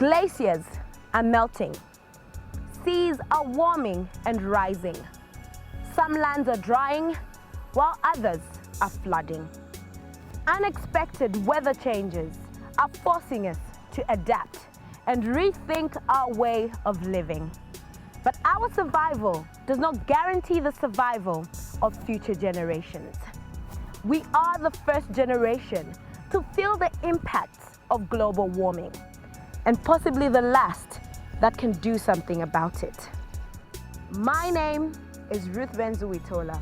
Glaciers are melting. Seas are warming and rising. Some lands are drying, while others are flooding. Unexpected weather changes are forcing us to adapt and rethink our way of living. But our survival does not guarantee the survival of future generations. We are the first generation to feel the impacts of global warming, and possibly the last that can do something about it. My name is Ruth Benzuitola.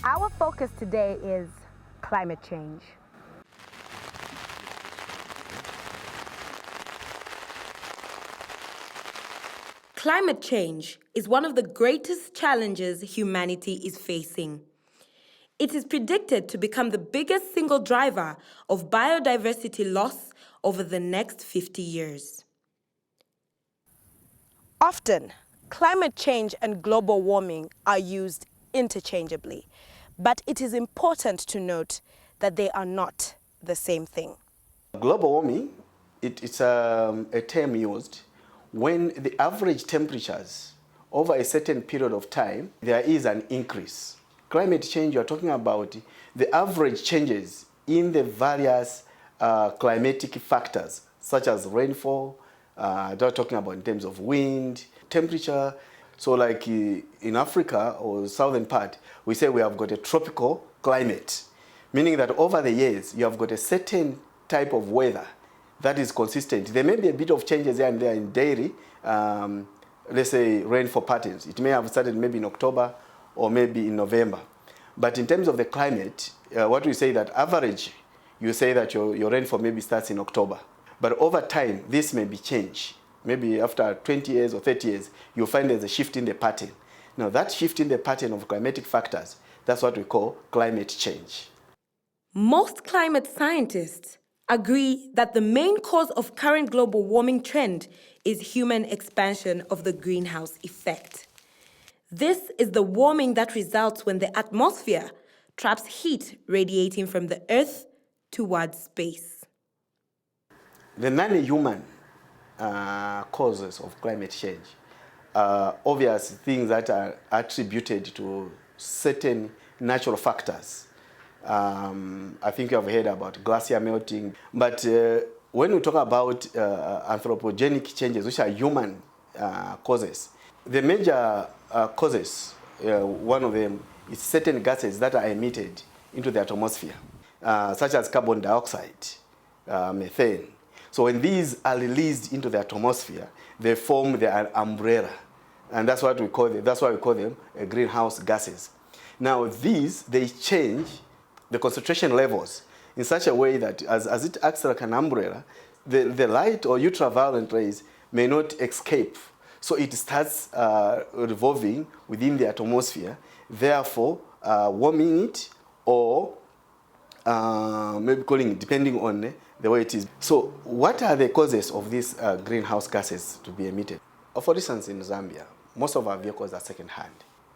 Our focus today is climate change. Climate change is one of the greatest challenges humanity is facing. It is predicted to become the biggest single driver of biodiversity loss over the next 50 years. Often, climate change and global warming are used interchangeably, but it is important to note that they are not the same thing. Global warming, it's a term used when the average temperatures over a certain period of time, there is an increase. Climate change, you're talking about the average changes in the various climatic factors, such as rainfall, they're talking about in terms of wind, temperature. So like in Africa or southern part, we say we have got a tropical climate, meaning that over the years, you have got a certain type of weather that is consistent. There may be a bit of changes here and there in daily, let's say rainfall patterns. It may have started maybe in October or maybe in November. But in terms of the climate, what we say that average, you say that your rainfall maybe starts in October. But over time, this may be changed. Maybe after 20 years or 30 years, you'll find there's a shift in the pattern. Now that shift in the pattern of climatic factors, that's what we call climate change. Most climate scientists agree that the main cause of current global warming trend is human expansion of the greenhouse effect. This is the warming that results when the atmosphere traps heat radiating from the Earth towards space. The non-human causes of climate change are obvious things that are attributed to certain natural factors. I think you have heard about glacier melting, but when we talk about anthropogenic changes, which are human causes, the major causes, one of them is certain gases that are emitted into the atmosphere, such as carbon dioxide, methane. So when these are released into the atmosphere, they form the umbrella, and that's what we call them. That's why we call them greenhouse gases. Now these, they change the concentration levels in such a way that as it acts like an umbrella, the light or ultraviolet rays may not escape. So it starts revolving within the atmosphere, therefore warming it or maybe cooling it, depending on the way it is. So what are the causes of these greenhouse gases to be emitted? For instance, in Zambia, most of our vehicles are second-hand.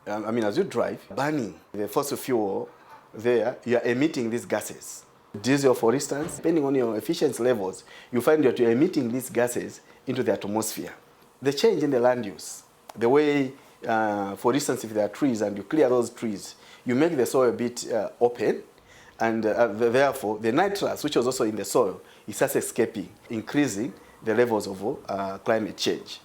I mean, as you drive, burning the fossil fuel there, you are emitting these gases. Diesel, for instance, depending on your efficiency levels, you find that you're emitting these gases into the atmosphere. The change in the land use, the way, for instance, if there are trees and you clear those trees, you make the soil a bit open, and therefore the nitrous, which was also in the soil, it starts escaping, increasing the levels of climate change.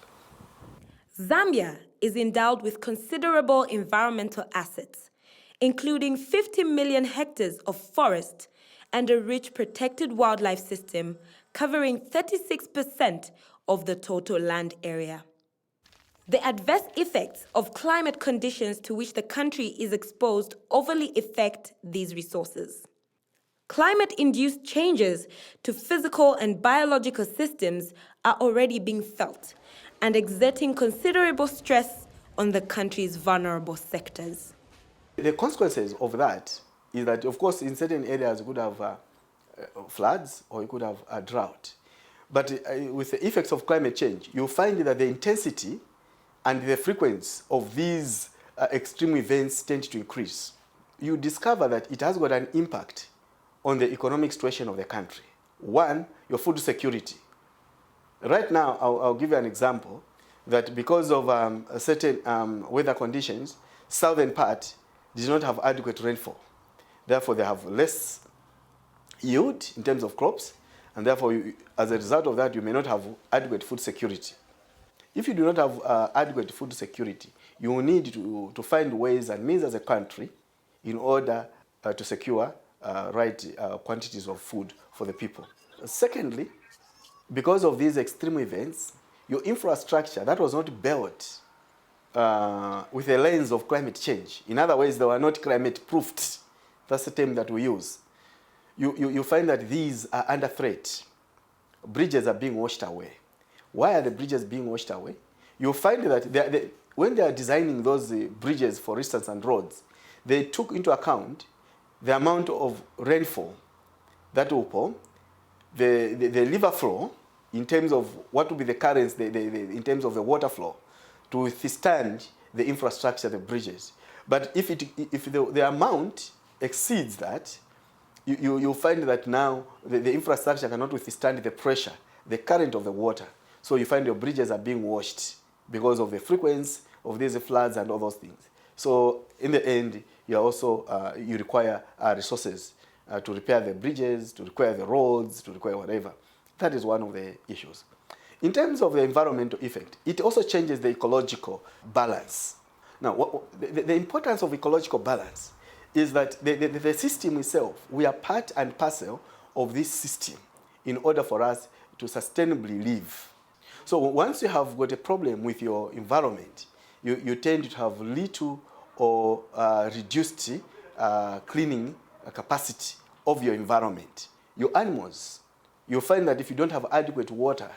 Zambia is endowed with considerable environmental assets, including 50 million hectares of forest and a rich protected wildlife system covering 36% of the total land area. The adverse effects of climate conditions to which the country is exposed overly affect these resources. Climate-induced changes to physical and biological systems are already being felt and exerting considerable stress on the country's vulnerable sectors. The consequences of that is that, of course, in certain areas you could have floods or you could have a drought. But with the effects of climate change, you'll find that the intensity and the frequency of these extreme events tend to increase. You discover that it has got an impact on the economic situation of the country. One, your food security. Right now, I'll give you an example that because of certain weather conditions, southern part does not have adequate rainfall. Therefore, they have less yield in terms of crops, and therefore, as a result of that, you may not have adequate food security. If you do not have adequate food security, you will need to find ways and means as a country in order to secure right quantities of food for the people. Secondly, because of these extreme events, your infrastructure that was not built with a lens of climate change, in other words, they were not climate proofed. That's the term that we use. You find that these are under threat. Bridges are being washed away. Why are the bridges being washed away? You'll find that when they are designing those bridges, for instance, and roads, they took into account the amount of rainfall that will pour, the river flow, in terms of what will be the currents, in terms of the water flow, to withstand the infrastructure, the bridges. But if the amount exceeds that, you'll find that now the infrastructure cannot withstand the pressure, the current of the water. So you find your bridges are being washed because of the frequency of these floods and all those things. So in the end, you require resources to repair the bridges, to repair the roads, to repair whatever. That is one of the issues. In terms of the environmental effect, it also changes the ecological balance. Now, the importance of ecological balance is that the system itself, we are part and parcel of this system in order for us to sustainably live. So once you have got a problem with your environment, you tend to have little or reduced cleaning capacity of your environment. Your animals, you'll find that if you don't have adequate water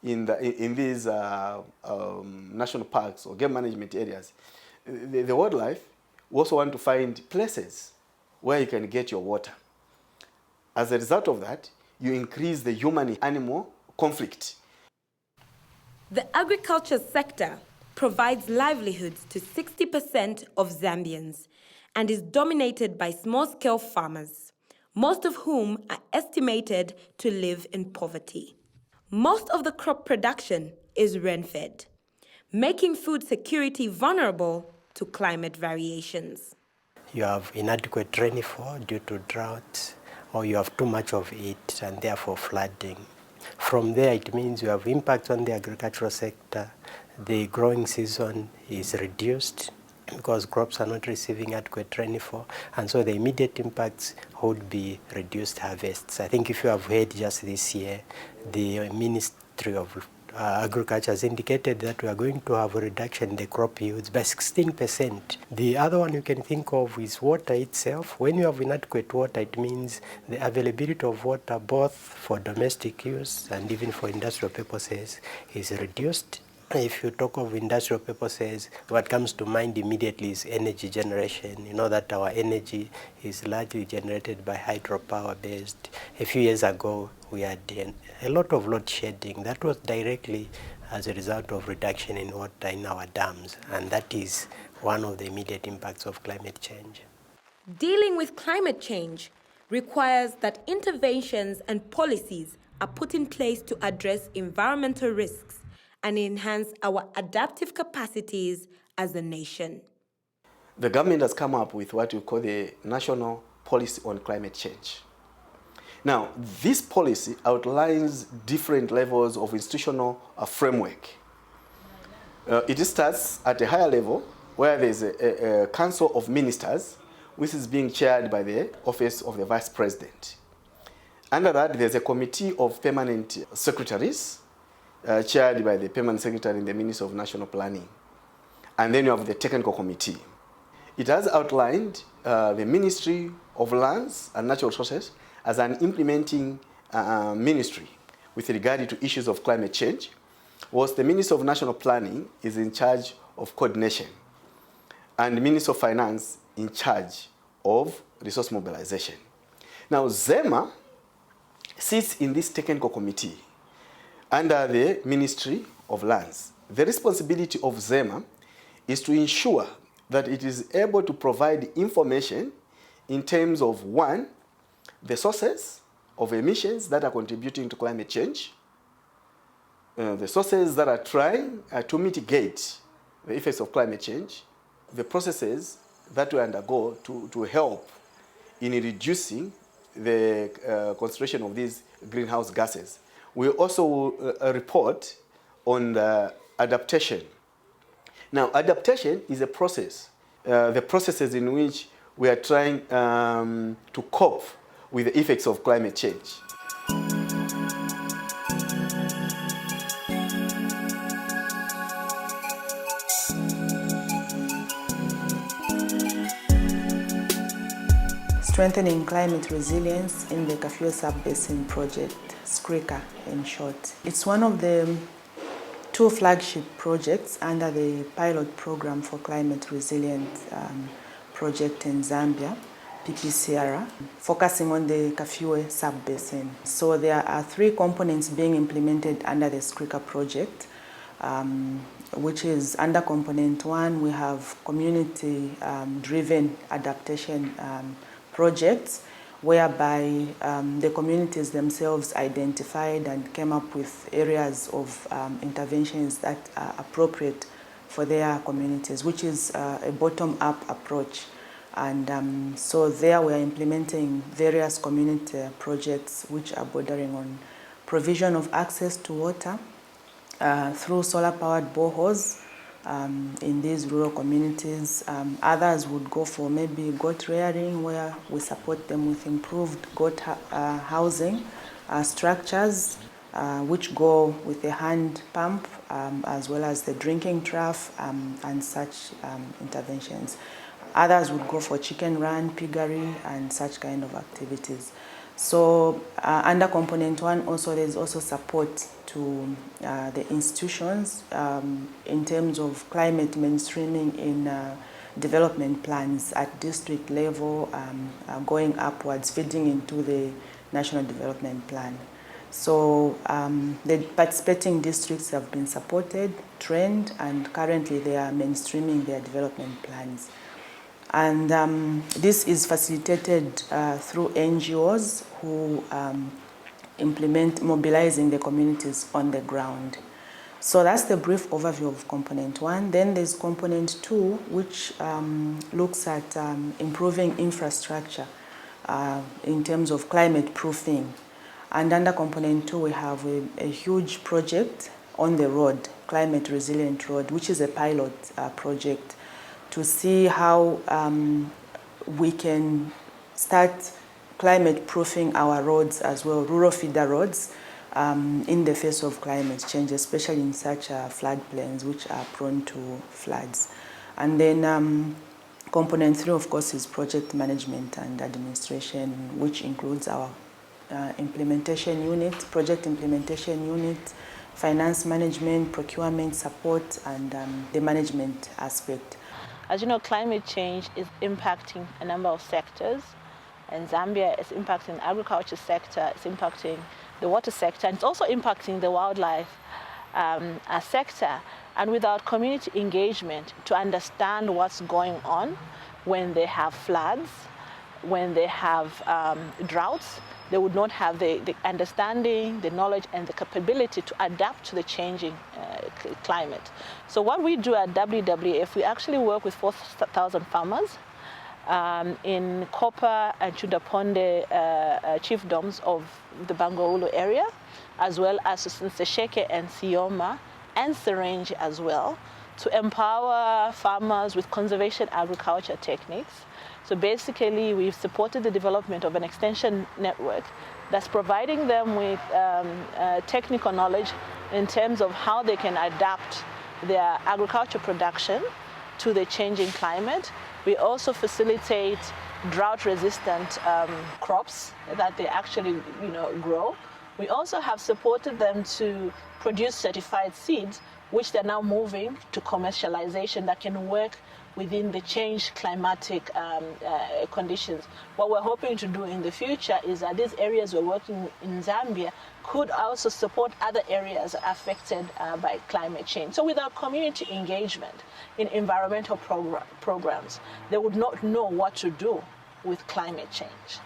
in these national parks or game management areas, the wildlife also want to find places where you can get your water. As a result of that, you increase the human-animal conflict. The agriculture sector provides livelihoods to 60% of Zambians and is dominated by small-scale farmers, most of whom are estimated to live in poverty. Most of the crop production is rain-fed, making food security vulnerable to climate variations. You have inadequate rainfall due to drought, or you have too much of it and therefore flooding. From there, it means you have impact on the agricultural sector. The growing season is reduced because crops are not receiving adequate rainfall, and so the immediate impacts would be reduced harvests. I think if you have heard just this year, the Ministry of Agriculture has indicated that we are going to have a reduction in the crop yields by 16%. The other one you can think of is water itself. When you have inadequate water, it means the availability of water both for domestic use and even for industrial purposes is reduced. If you talk of industrial purposes, what comes to mind immediately is energy generation. You know that our energy is largely generated by hydropower based. A few years ago, we had a lot of load shedding. That was directly as a result of reduction in water in our dams, and that is one of the immediate impacts of climate change. Dealing with climate change requires that interventions and policies are put in place to address environmental risks and enhance our adaptive capacities as a nation. The government has come up with what we call the National Policy on Climate Change. Now, this policy outlines different levels of institutional framework. It starts at a higher level where there's a council of ministers, which is being chaired by the office of the vice president. Under that, there's a committee of permanent secretaries, chaired by the permanent secretary in the Ministry of National Planning. And then you have the technical committee. It has outlined the Ministry of Lands and Natural Resources as an implementing ministry with regard to issues of climate change, whilst the Ministry of National Planning is in charge of coordination, and the Ministry of Finance in charge of resource mobilization. Now, ZEMA sits in this technical committee under the Ministry of Lands. The responsibility of ZEMA is to ensure that it is able to provide information in terms of, one, the sources of emissions that are contributing to climate change, the sources that are trying to mitigate the effects of climate change, the processes that we undergo to help in reducing the concentration of these greenhouse gases. We also report on the adaptation. Now, adaptation is a process, the processes in which we are trying to cope with the effects of climate change. Strengthening climate resilience in the Kafue Sub-Basin project, SCRICA in short. It's one of the 2 flagship projects under the pilot program for climate resilient project in Zambia, PPCR, focusing on the Kafue Sub-Basin. So there are 3 components being implemented under the SCRICA project, which is under component 1, we have community-driven adaptation projects, whereby the communities themselves identified and came up with areas of interventions that are appropriate for their communities, which is a bottom-up approach. And so there we are implementing various community projects which are bordering on provision of access to water through solar-powered boreholes in these rural communities. Others would go for maybe goat rearing, where we support them with improved goat housing structures, which go with a hand pump, as well as the drinking trough and such interventions. Others would go for chicken run, piggery, and such kind of activities. So under component 1 also there's also support to the institutions in terms of climate mainstreaming in development plans at district level, going upwards, feeding into the National Development Plan. So the participating districts have been supported, trained, and currently they are mainstreaming their development plans. And this is facilitated through NGOs who implement mobilizing the communities on the ground. So that's the brief overview of component 1. Then there's component 2, which looks at improving infrastructure in terms of climate proofing. And under component 2, we have a huge project on the road, Climate Resilient Road, which is a pilot project to see how we can start climate proofing our roads as well, rural feeder roads, in the face of climate change, especially in such floodplains which are prone to floods. And then component 3, of course, is project management and administration, which includes our implementation unit, project implementation unit, finance management, procurement support, and the management aspect. As you know, climate change is impacting a number of sectors, and Zambia is impacting the agriculture sector, it's impacting the water sector, and it's also impacting the wildlife sector. And without community engagement to understand what's going on when they have floods, when they have droughts, they would not have the understanding, the knowledge, and the capability to adapt to the changing climate. So what we do at WWF, we actually work with 4,000 farmers in Kopa and Chudaponde chiefdoms of the Bangoulo area, as well as Nsesheke and Sioma and Serenji as well, to empower farmers with conservation agriculture techniques. So basically, we've supported the development of an extension network that's providing them with technical knowledge in terms of how they can adapt their agriculture production to the changing climate. We also facilitate drought-resistant crops that they actually grow. We also have supported them to produce certified seeds, which they're now moving to commercialization that can work within the changed climatic conditions. What we're hoping to do in the future is that these areas we're working in Zambia could also support other areas affected by climate change. So without community engagement in environmental programs, they would not know what to do with climate change.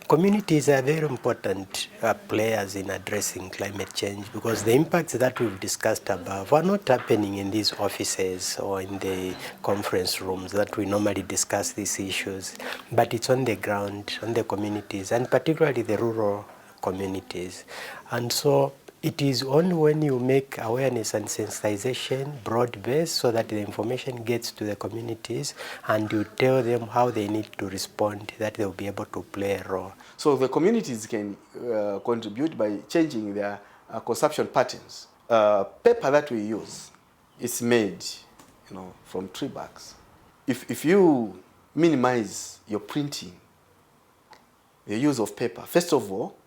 Communities are very important players in addressing climate change because the impacts that we've discussed above are not happening in these offices or in the conference rooms that we normally discuss these issues, but it's on the ground, on the communities, and particularly the rural communities. And so it is only when you make awareness and sensitization broad-based so that the information gets to the communities and you tell them how they need to respond that they'll be able to play a role. So the communities can contribute by changing their consumption patterns. Paper that we use is made, from tree barks. If you minimize your printing, the use of paper, first of all,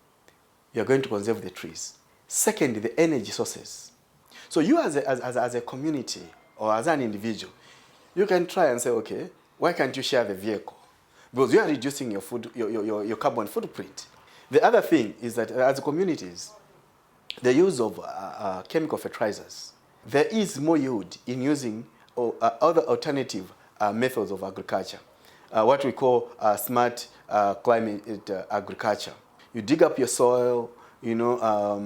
you're going to conserve the trees. Second, the energy sources. So you as a community or as an individual, you can try and say, okay, why can't you share the vehicle? Because you are reducing your carbon footprint. The other thing is that as communities, the use of chemical fertilizers, there is more yield in using other alternative methods of agriculture, what we call smart climate agriculture. You dig up your soil, you are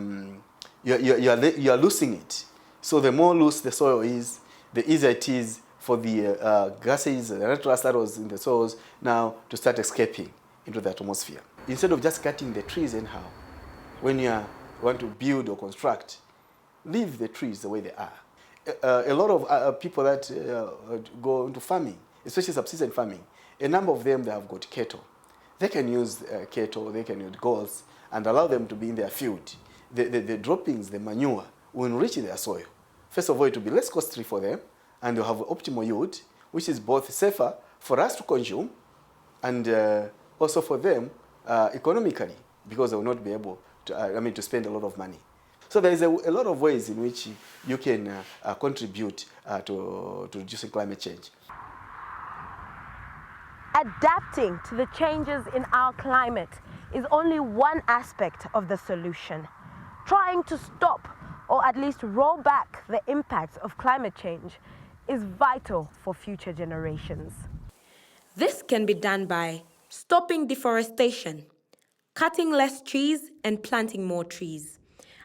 loosening it. So the more loose the soil is, the easier it is for the gases, the nitrous that was in the soils now to start escaping into the atmosphere. Instead of just cutting the trees anyhow, when you want to build or construct, leave the trees the way they are. A lot of people that go into farming, especially subsistence farming, a number of them, they have got cattle. They can use cattle, they can use goats, and allow them to be in their field. The droppings, the manure, will enrich their soil. First of all, it will be less costly for them, and they'll have optimal yield, which is both safer for us to consume and also for them economically, because they will not be able to spend a lot of money. So there is a lot of ways in which you can contribute to reducing climate change. Adapting to the changes in our climate is only one aspect of the solution. Trying to stop or at least roll back the impacts of climate change is vital for future generations. This can be done by stopping deforestation, cutting less trees and planting more trees,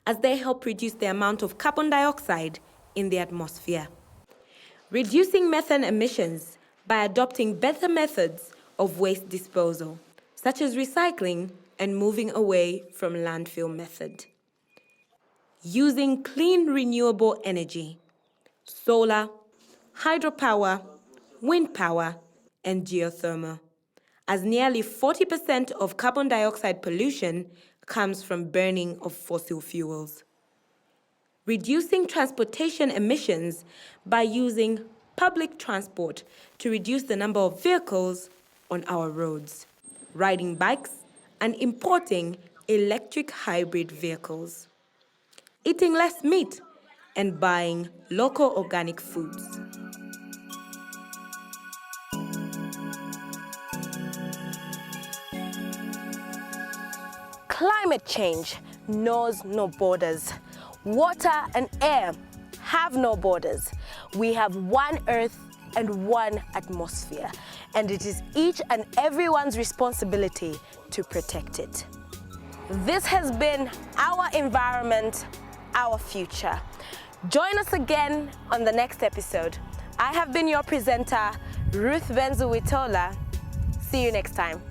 as they help reduce the amount of carbon dioxide in the atmosphere. Reducing methane emissions by adopting better methods of waste disposal, such as recycling and moving away from landfill method. Using clean renewable energy, solar, hydropower, wind power, and geothermal, as nearly 40% of carbon dioxide pollution comes from burning of fossil fuels. Reducing transportation emissions by using public transport to reduce the number of vehicles on our roads, riding bikes, and importing electric hybrid vehicles. Eating less meat and buying local organic foods. Climate change knows no borders. Water and air have no borders. We have one earth and one atmosphere, and it is each and everyone's responsibility to protect it. This has been Our Environment, Our Future. Join us again on the next episode. I have been your presenter, Ruth Benzuwitola. See you next time.